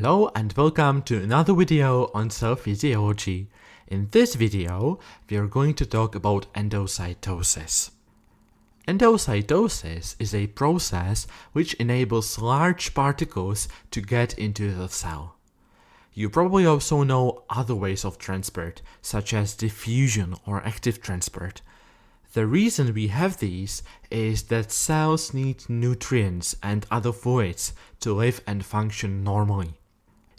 Hello and welcome to another video on cell physiology. In this video, we are going to talk about endocytosis. Endocytosis is a process which enables large particles to get into the cell. You probably also know other ways of transport, such as diffusion or active transport. The reason we have these is that cells need nutrients and other fluids to live and function normally.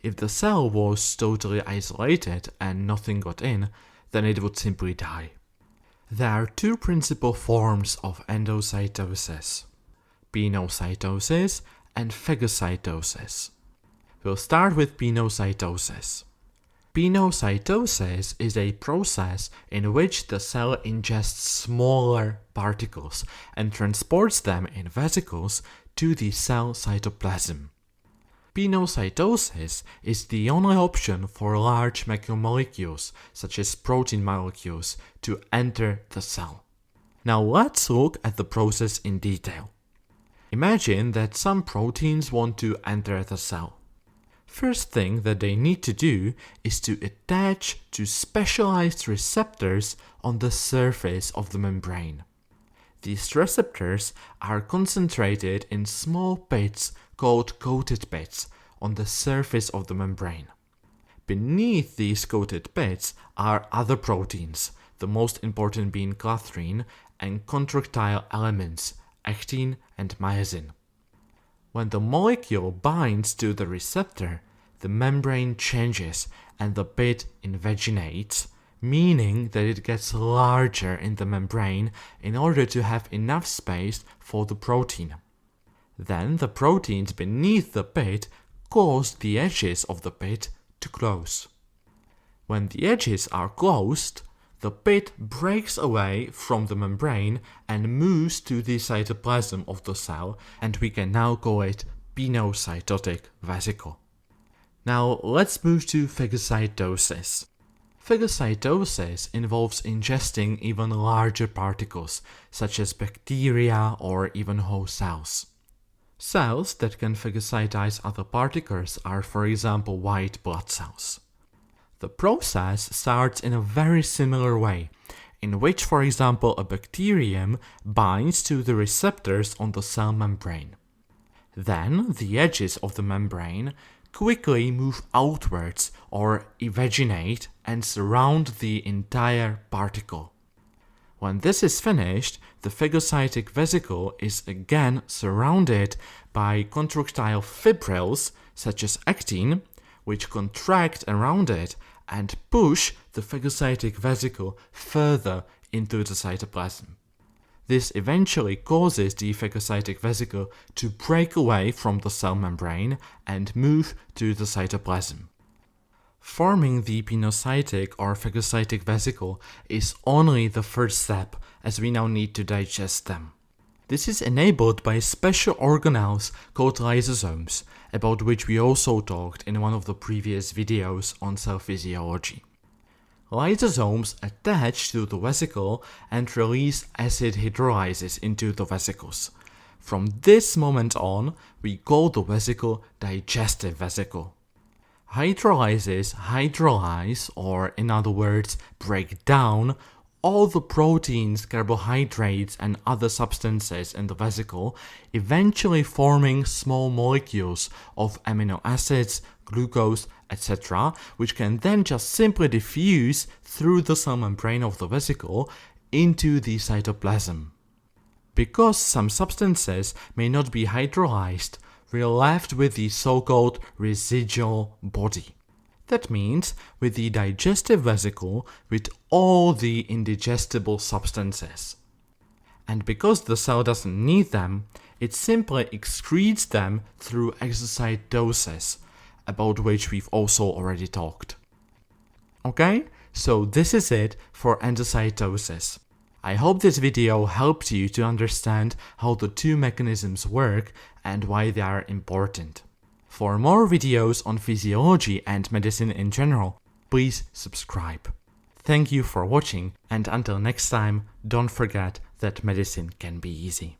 If the cell was totally isolated and nothing got in, then it would simply die. There are two principal forms of endocytosis: pinocytosis and phagocytosis. We'll start with pinocytosis. Pinocytosis is a process in which the cell ingests smaller particles and transports them in vesicles to the cell cytoplasm. Pinocytosis is the only option for large macromolecules, such as protein molecules, to enter the cell. Now let's look at the process in detail. Imagine that some proteins want to enter the cell. First thing that they need to do is to attach to specialized receptors on the surface of the membrane. These receptors are concentrated in small pits called coated pits on the surface of the membrane. Beneath these coated pits are other proteins, the most important being clathrin, and contractile elements, actin and myosin. When the molecule binds to the receptor, the membrane changes and the pit invaginates, meaning that it gets larger in the membrane in order to have enough space for the protein. Then the proteins beneath the pit cause the edges of the pit to close. When the edges are closed, the pit breaks away from the membrane and moves to the cytoplasm of the cell, and we can now call it pinocytotic vesicle. Now let's move to phagocytosis. Phagocytosis involves ingesting even larger particles, such as bacteria or even whole cells. Cells that can phagocytize other particles are, for example, white blood cells. The process starts in a very similar way, in which, for example, a bacterium binds to the receptors on the cell membrane. Then the edges of the membrane quickly move outwards or invaginate and surround the entire particle. When this is finished, the phagocytic vesicle is again surrounded by contractile fibrils such as actin, which contract around it and push the phagocytic vesicle further into the cytoplasm. This eventually causes the phagocytic vesicle to break away from the cell membrane and move to the cytoplasm. Forming the pinocytic or phagocytic vesicle is only the first step, as we now need to digest them. This is enabled by special organelles called lysosomes, about which we also talked in one of the previous videos on cell physiology. Lysosomes attach to the vesicle and release acid hydrolysis into the vesicles. From this moment on, we call the vesicle digestive vesicle. Hydrolysis hydrolyze, or in other words, break down, all the proteins, carbohydrates and other substances in the vesicle, eventually forming small molecules of amino acids, glucose, etc., which can then just simply diffuse through the cell membrane of the vesicle into the cytoplasm. Because some substances may not be hydrolyzed, we are left with the so-called residual body. That means with the digestive vesicle with all the indigestible substances. And because the cell doesn't need them, it simply excretes them through exocytosis, about which we've also already talked. Okay, so this is it for endocytosis. I hope this video helped you to understand how the two mechanisms work and why they are important. For more videos on physiology and medicine in general, please subscribe. Thank you for watching, and until next time, don't forget that medicine can be easy.